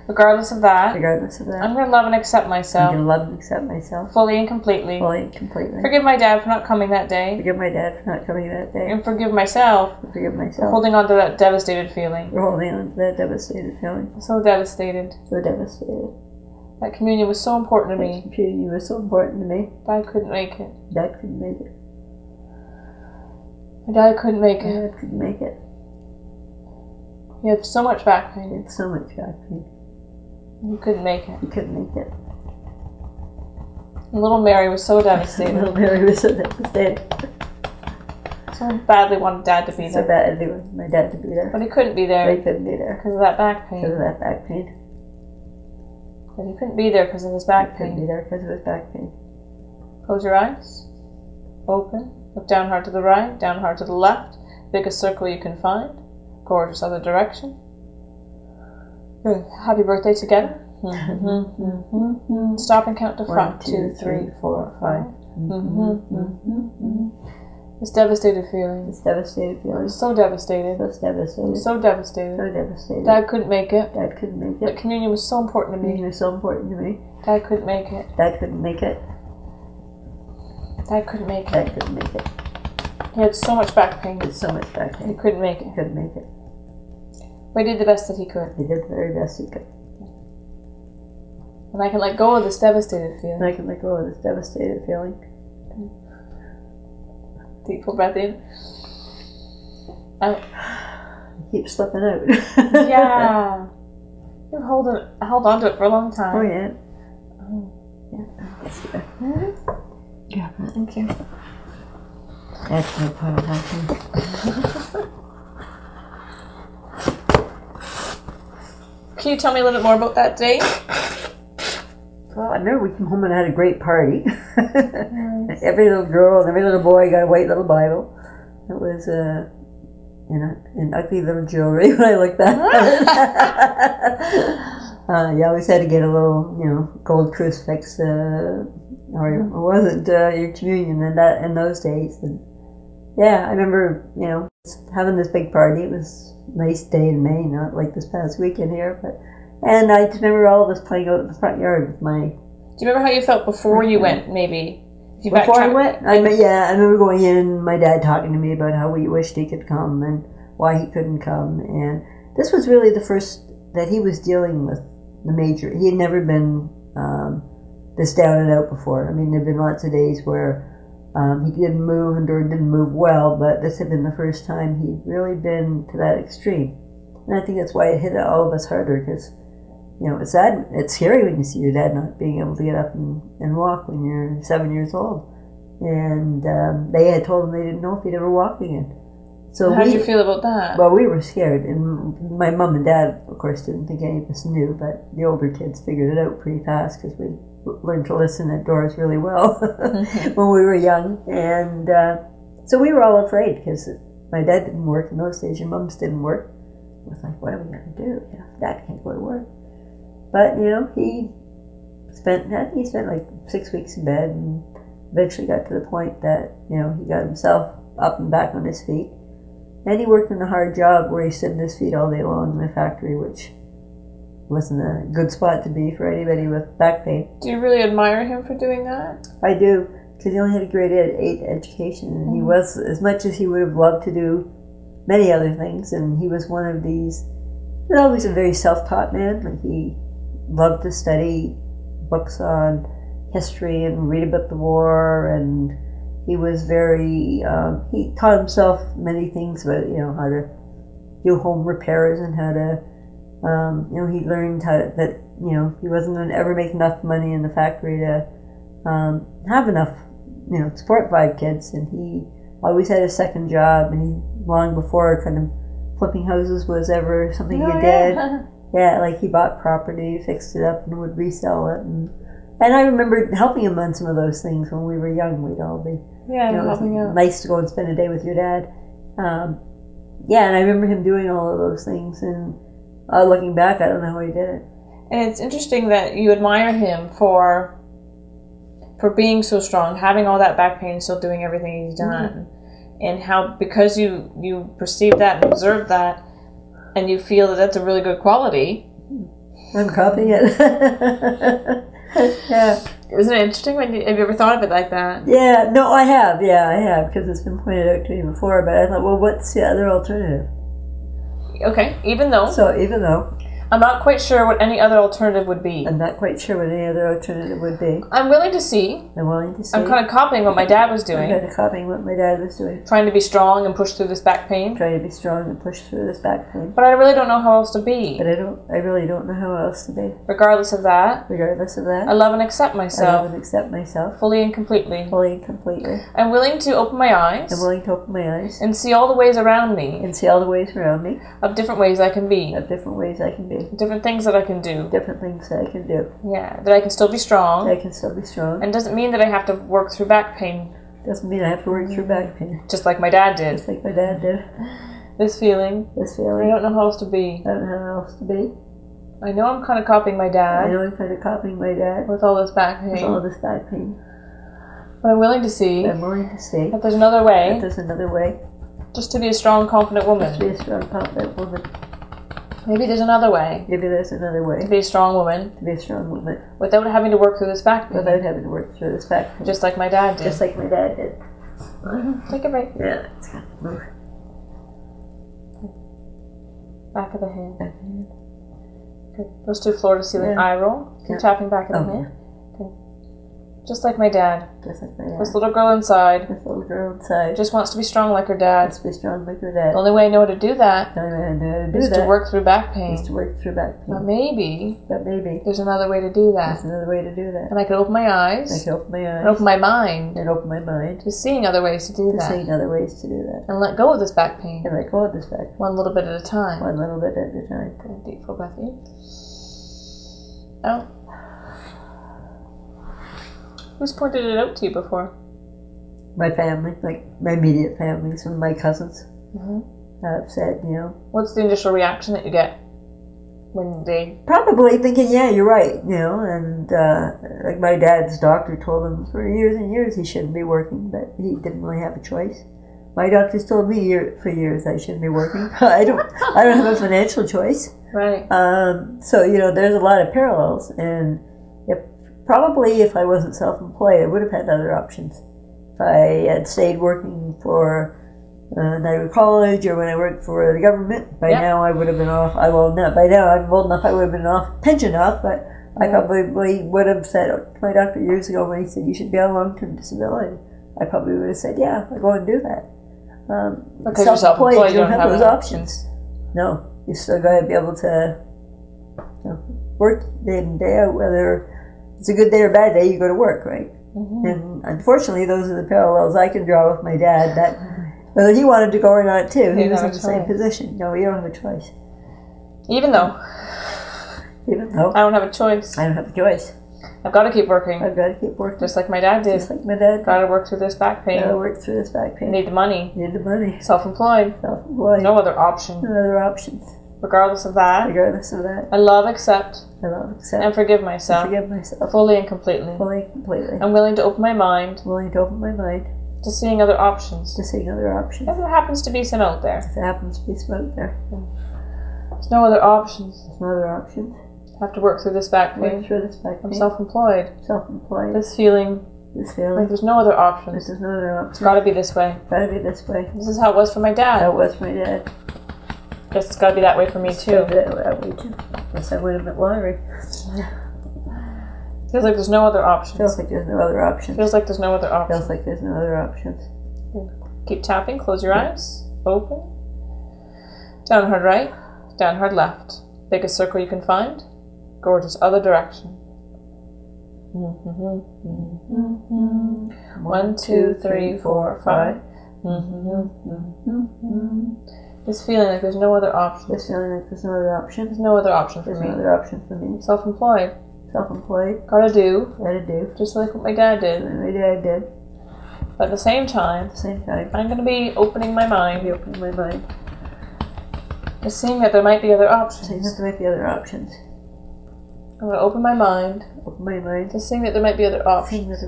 Regardless of that. Regardless of that. I'm going to love and accept myself. I'm going to love and accept myself. Fully and completely. Fully and completely. Forgive my dad for not coming that day. Forgive my dad for not coming that day. And forgive myself. And forgive myself. For holding on to that devastated feeling. For holding on to that devastated feeling. So devastated. So devastated. That communion was so important to me. That communion was so important to me. Dad couldn't make it. Dad couldn't make it. My dad couldn't make it. Dad couldn't make it. He had so much back pain. He had so much back pain. He couldn't make it. He couldn't make it. And little Mary was so devastated. Little Mary was so devastated. So badly wanted Dad to be there. So badly wanted my dad to be there. But he couldn't be there. But he couldn't be there. Because of that back pain. Because of that back pain. But he couldn't be there because of his back pain. He couldn't be there because of his back pain. Close your eyes. Open. Look down hard to the right, down hard to the left. Biggest circle you can find. Gorgeous other direction. Good. Happy birthday together. Stop and count to 5. 2, 3, 4, 5. This devastated feeling. This devastated feeling. So devastated. So devastated. So devastated. So devastated. Dad couldn't make it. Dad couldn't make it. That communion was so important to me. Communion was so important to me. Dad couldn't make it. Dad couldn't make it. Dad couldn't make it. Dad couldn't make it. He had so much back pain. He had so much back pain. He couldn't make it. He couldn't make it. But he did the best that he could. He did the very best he could. And I can let go of this devastated feeling. And I can let go of this devastated feeling. Deep full breath in. Out. Keep slipping out. Yeah. You've held on to it for a long time. Oh, yeah. Yeah. Yeah. Thank you. That's no part of that. Can you tell me a little bit more about that day? Well, I remember we came home and had a great party. Nice. Every little girl and every little boy got a white little Bible. It was, and ugly little jewelry when I look back. You always had to get a little, gold crucifix, or it wasn't your communion in those days. And yeah, I remember, having this big party. It was a nice day in May, not like this past weekend here, and I just remember all of us playing out in the front yard with my. Do you remember how you felt before you went? Maybe. Before I went, I remember going in and my dad talking to me about how we wished he could come and why he couldn't come. And this was really the first that he was dealing with the major. He had never been this down and out before. I mean, there had been lots of days where he didn't move or didn't move well, but this had been the first time he'd really been to that extreme. And I think that's why it hit all of us harder, because it's sad. It's scary when you see your dad not being able to get up and walk when you're 7 years old. And they had told him they didn't know if he'd ever walk again. So how did you feel about that? Well, we were scared. And my mom and dad, of course, didn't think any of us knew, but the older kids figured it out pretty fast because we learned to listen at doors really well when we were young. And so we were all afraid because my dad didn't work in those days. Your mom's didn't work. It was like, what are we going to do? Dad can't go to work. But, he spent like 6 weeks in bed and eventually got to the point that, he got himself up and back on his feet. And he worked in a hard job where he stood on his feet all day long in a factory, which wasn't a good spot to be for anybody with back pain. Do you really admire him for doing that? I do, because he only had a grade 8 education, and he was, as much as he would have loved to do many other things, and he was one of these, he was always a very self-taught man. Like, he loved to study books on history and read about the war, and he was very, he taught himself many things about, how to do home repairs and how to, he learned that he wasn't going to ever make enough money in the factory to have enough, to support 5 kids, and he always had a second job, and he, long before kind of flipping houses was ever something he did. Yeah, like he bought property, fixed it up, and would resell it. And I remember helping him on some of those things when we were young. We'd all be, helping out. Nice to go and spend a day with your dad. And I remember him doing all of those things. And looking back, I don't know how he did it. And it's interesting that you admire him for being so strong, having all that back pain, still doing everything he's done. And how, because you perceive that and observe that, and you feel that that's a really good quality. I'm copying it. Yeah. Isn't it interesting? Have you ever thought of it like that? Yeah, no, I have. Yeah, I have, because it's been pointed out to me before. But I thought, well, what's the other alternative? Okay, even though I'm not quite sure what any other alternative would be. I'm not quite sure what any other alternative would be. I'm willing to see. I'm kind of copying what my dad was doing. Trying to be strong and push through this back pain. But I really don't know how else to be. I really don't know how else to be. Regardless of that. I love and accept myself. Fully and completely. I'm willing to open my eyes. And see all the ways around me. Of different ways I can be. Different things that I can do. Yeah, that I can still be strong. And doesn't mean that I have to work through back pain. Just like my dad did. This feeling. I don't know how else to be. I know I'm kind of copying my dad. With all this back pain. But I'm willing to see. That there's another way. Just to be a strong, confident woman. Maybe there's another way. To be a strong woman. Without having to work through this back pain. Just like my dad did. Take a break. Yeah. Back of the hand. Okay. Let's do floor to ceiling eye roll. Keep tapping back of the hand. Okay. Just like my dad. This little girl inside. Just wants to be strong like her dad. The only way I know how to do that is to work through back pain. But maybe there's another way to do that. And I can open my eyes. And open my mind. To seeing other ways to do that. And let go of this back pain. One little bit at a time. Okay, deep full breath in. Out. Who's pointed it out to you before? My family, like my immediate family, some of my cousins. upset, you know. What's the initial reaction that you get when they... Probably thinking, yeah, you're right, you know, and like my dad's doctor told him for years and years he shouldn't be working, but he didn't really have a choice. My doctor's told me for years I shouldn't be working. I don't have a financial choice. Right. So, you know, there's a lot of parallels, and probably if I wasn't self-employed, I would have had other options. If I had stayed working for Niagara College or when I worked for the government, by now I would have been off. By now I'm old enough, I would have been pensioned off, but I probably would have said to my doctor years ago when he said you should be on long-term disability, I probably would have said, yeah, I'll go and do that. Because you're self-employed, you don't have those options. No, you still got to be able to work day in, day out, whether it's a good day or bad day, you go to work, right? Mm-hmm. And unfortunately, those are the parallels I can draw with my dad, that whether he wanted to go or not, too, he was in the same position. No, you don't have a choice. Even though I don't have a choice. I don't have a choice. I've got to keep working. I've got to keep working. Just like my dad did. Just like my dad. Got to work through this back pain. Got to work through this back pain. Need the money. Need the money. Self-employed. Self-employed. No other option. No other options. Regardless of that. Regardless of that. I love, accept. And forgive myself. Fully and completely. Fully and completely. I'm willing to open my mind. Willing to open my mind. To seeing other options. To seeing other options. If there happens to be some out there. If there happens to be some out there. There's no other options. There's no other options. I have to work through this back pain. Work through this back pain. I'm self-employed. Self-employed. This feeling. Like there's no other options. There's no other options. It's got to be this way. Got to be this way. This is how it was for my dad. How it was for my dad. Guess it's got to be that way for me too. That way too. Guess I would have been lottery. Feels like there's no other options. Feels like there's no other options. Feels like there's no other options. Feels like there's no other options. Keep tapping. Close your eyes. Open. Down hard right. Down hard left. Biggest circle you can find. Gorgeous other direction. 1, 2, 3, 4, 5. Just feeling like there's no other option. Just feeling like there's no other option. There's no other option for me. There's no other option for me. Self-employed. Self-employed. Gotta do. Just like what my dad did. Just like my dad did. But at the same time, I'm gonna be opening my mind. Just seeing that there might be other options. I'm going to open my mind. Just seeing that there might be other options.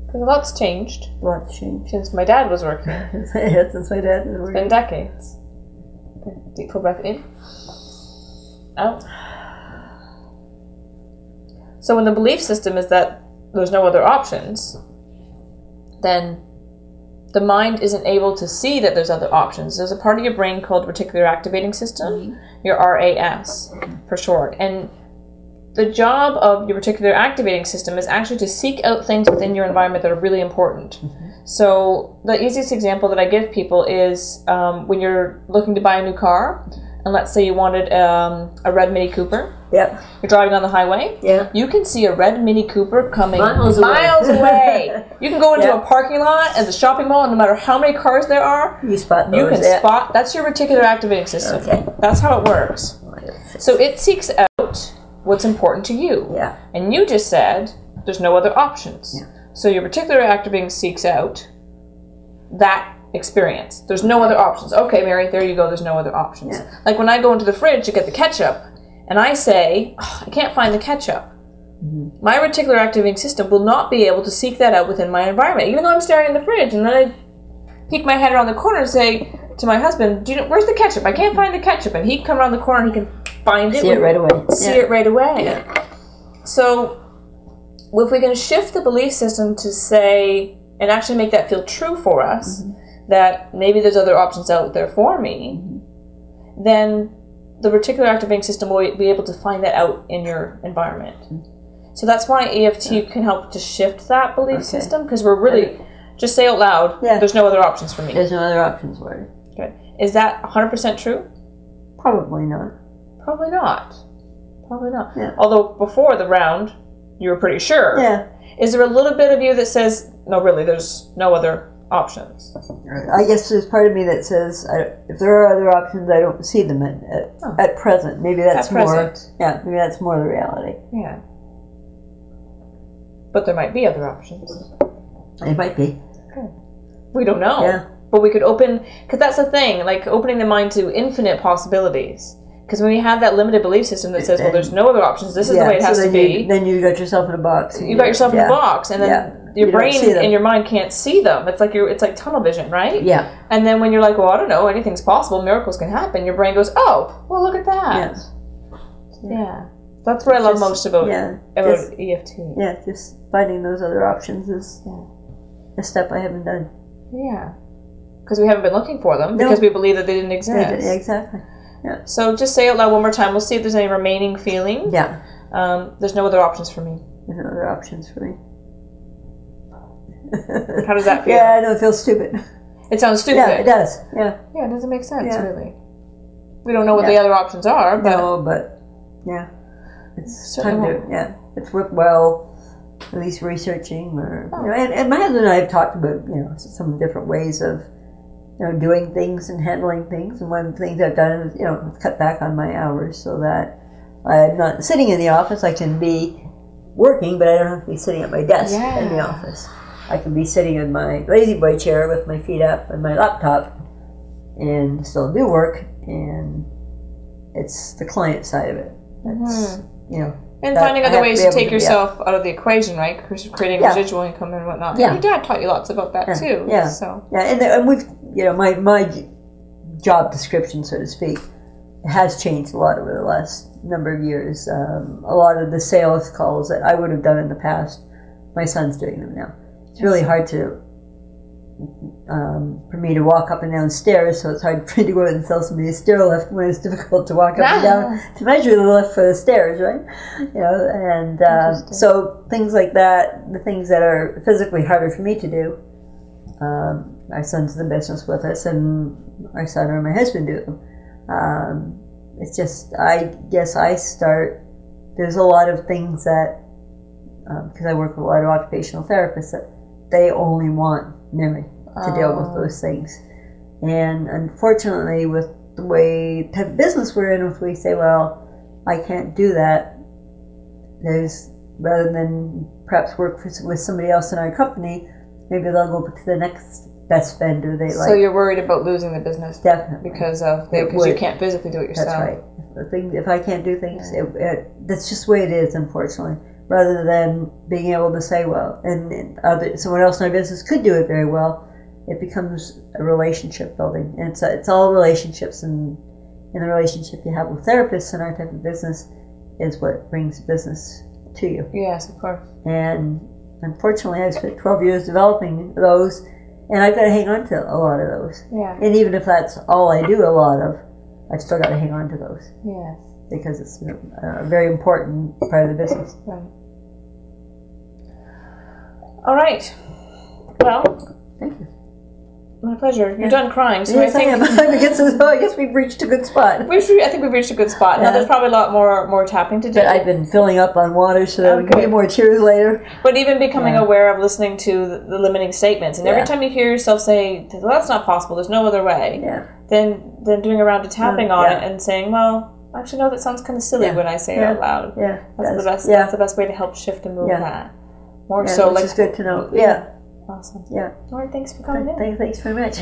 Because a lot's changed. Since my dad was working. Since my dad was working. It's been decades. Okay. Deep full breath in. Out. So when the belief system is that there's no other options, then the mind isn't able to see that there's other options. There's a part of your brain called reticular activating system, your RAS for short. And the job of your reticular activating system is actually to seek out things within your environment that are really important. So the easiest example that I give people is when you're looking to buy a new car, and let's say you wanted a red Mini Cooper. Yep. You're driving on the highway. Yeah. You can see a red Mini Cooper coming miles away. You can go into a parking lot at the shopping mall, and no matter how many cars there are, you spot those. You can spot. That's your reticular activating system. Okay. That's how it works. So it seeks out what's important to you. Yeah. And you just said there's no other options. Yeah. So your reticular activating seeks out that experience. There's no other options. Okay, Mary, there you go. There's no other options. Yeah. Like when I go into the fridge to get the ketchup, and I say, oh, I can't find the ketchup. My reticular activating system will not be able to seek that out within my environment, even though I'm staring in the fridge. And then I peek my head around the corner and say to my husband, where's the ketchup? I can't find the ketchup. And he can come around the corner and he can find it. See it right away. See it right away. Yeah. So if we can shift the belief system to say, and actually make that feel true for us, that maybe there's other options out there for me, then the reticular activating system will be able to find that out in your environment. So that's why EFT can help to shift that belief system, because we're really, just say out loud, there's no other options for me. There's no other options for you. Okay. Is that 100% true? Probably not. Probably not. Probably not. Yeah. Although before the round, you were pretty sure. Yeah. Is there a little bit of you that says, no, really, there's no other options? I guess there's part of me that says, if there are other options, I don't see them at present. Maybe that's more. Yeah, maybe that's more the reality. Yeah. But there might be other options. It might be. Okay. We don't know. Yeah. But we could open, because that's the thing, like opening the mind to infinite possibilities. Because when you have that limited belief system that says, well, there's no other options, this is the way it has to be. Then you got yourself in a box. You got yourself in a box, and then your brain and your mind can't see them. It's like tunnel vision, right? Yeah. And then when you're like, well, I don't know, anything's possible, miracles can happen, your brain goes, oh, well, look at that. Yes. Yeah. That's what I love most about EFT. Yeah, just finding those other options is a step I haven't done. Yeah. Because we haven't been looking for them, because we believe that they didn't exist. Exactly. Yeah. So just say it out loud one more time. We'll see if there's any remaining feeling. Yeah. There's no other options for me. There's no other options for me. How does that feel? Yeah, I know, it feels stupid. It sounds stupid. Yeah, it does. Yeah. Yeah, it doesn't make sense, really. We don't know what the other options are, but... No, but, it's time to, it's worthwhile at least researching, or, and my husband and I have talked about, some different ways of, doing things and handling things, and one of the things I've done is, cut back on my hours so that I'm not sitting in the office. I can be working, but I don't have to be sitting at my desk in the office. I can be sitting in my lazy boy chair with my feet up and my laptop and still do work, and it's the client side of it. That's, and finding other ways to take yourself out of the equation, right? Creating residual income and whatnot. Yeah. Your dad taught you lots about that too. Yeah. So. Yeah, and we've, my job description, so to speak, has changed a lot over the last number of years. A lot of the sales calls that I would have done in the past, my son's doing them now. It's really hard for me to walk up and down stairs, so it's hard for me to go out and sell somebody a stair lift when it's difficult to walk up and down to measure the lift for the stairs, right? And so things like that, the things that are physically harder for me to do, our son's in the business with us, and our son or my husband do them. It's just, I guess there's a lot of things that, because I work with a lot of occupational therapists, that they only want Mary to deal with those things. And unfortunately, with the type of business we're in, if we say, well, I can't do that, rather than perhaps work with somebody else in our company, maybe they'll go to the next best vendor they like. So you're worried about losing the business? Definitely. Because you can't physically do it yourself. That's right. If I can't do things, that's just the way it is, unfortunately. Rather than being able to say, well, and someone else in our business could do it very well, it becomes a relationship building. And it's all relationships, and the relationship you have with therapists in our type of business is what brings business to you. Yes, of course. And unfortunately, I've spent 12 years developing those, and I've got to hang on to a lot of those. Yeah. And even if that's all I do a lot of, I've still got to hang on to those. Yes. Because it's a very important part of the business. Right. All right. Well, thank you. My pleasure. You're done crying, so yes, I think I guess we've reached a good spot. I think we've reached a good spot. Now there's probably a lot more tapping to do. But I've been filling up on water so that we can get more cheers later. But even becoming aware of listening to the limiting statements, and every time you hear yourself say, "Well, that's not possible. There's no other way," then doing a round of tapping on it and saying, "Well, actually, no, that sounds kind of silly when I say it out loud." Yeah, that's the best. That's the best way to help shift and move that. More so, which is good to know. Yeah. Awesome. Yeah. All right, thanks for coming in. Thanks very much.